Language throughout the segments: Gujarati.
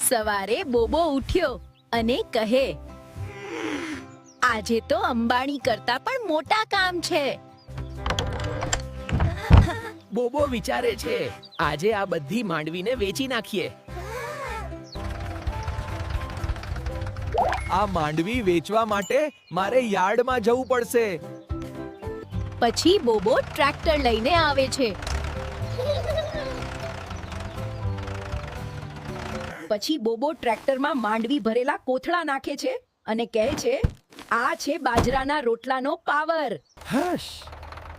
સવારે બોબો ઉઠ્યો અને કહે, આજે તો અંબાણી કરતા પણ મોટા કામ છે. બોબો વિચારે છે, આજે આ બધી માંડવીને વેચી નાખીએ. આ માંડવી વેચવા માટે મારે યાર્ડમાં જવું પડશે. પછી બોબો ટ્રેક્ટર લઈને આવે છે. પછી બોબો ટ્રેક્ટરમાં માંડવી ભરેલા કોથળા નાખે છે અને કહે છે, આ છે બાજરાના રોટલાનો પાવર. હશ.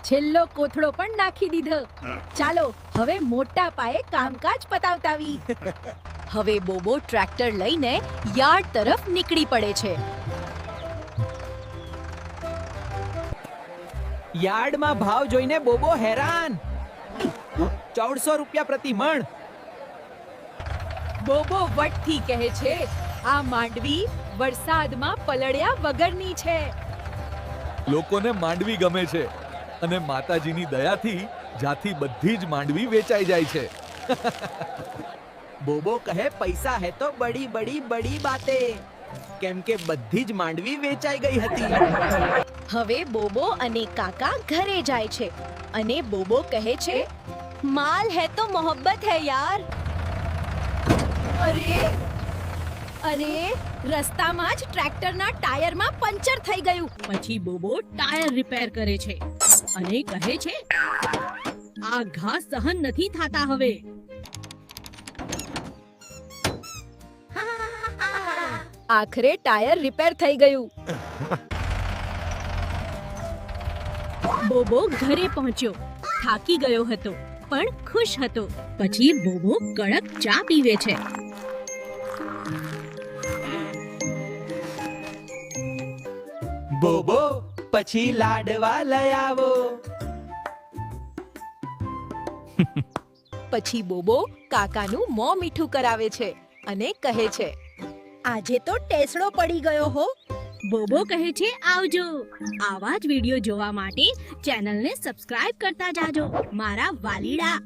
છેલ્લો કોથળો પણ નાખી દીધો. ચાલો હવે મોટા પાયે કામકાજ પતાવતાવી. હવે બોબો ટ્રેક્ટર લઈને યાર્ડ તરફ નીકળી પડે છે. યાર્ડમાં ભાવ જોઈને બોબો હેરાન. 1400 રૂપિયા પ્રતિ મણ. બોબો વટથી કહે છે, આ માંડવી વરસાદમાં પલળ્યા વગરની છે. લોકોને માંડવી ગમે છે અને માતાજીની દયાથી જાથી બધી જ માંડવી વેચાઈ જાય છે. બોબો કહે, પૈસા હે તો બડી બડી બડી બાતે. કેમ કે બધી જ માંડવી વેચાઈ ગઈ હતી. હવે બોબો અને કાકા ઘરે જાય છે અને બોબો કહે છે, માલ હે તો મોહબ્બત હે યાર. અરે રસ્તામાં જ ટ્રેક્ટરના ટાયરમાં પંચર થઈ ગયું. પછી બોબો ટાયર રિપેર કરે છે અને કહે છે, આ ઘા સહન નથી થતા હવે. આખરે ટાયર રિપેર થઈ ગયું. બોબો ઘરે પહોંચ્યો. થાકી ગયો હતો પણ ખુશ હતો. પછી બોબો કડક ચા પીવે છે. બોબો, પછી લાડવા લઈ આવો. પછી બોબો કાકાનું મોં મીઠું કરાવે છે અને કહે છે, આજે તો ટેસડો પડી ગયો હો. બોબો કહે છે, આવજો. આવા જ વિડિયો જોવા માટે ચેનલને સબસ્ક્રાઇબ કરતા જાજો મારા વાલીડા.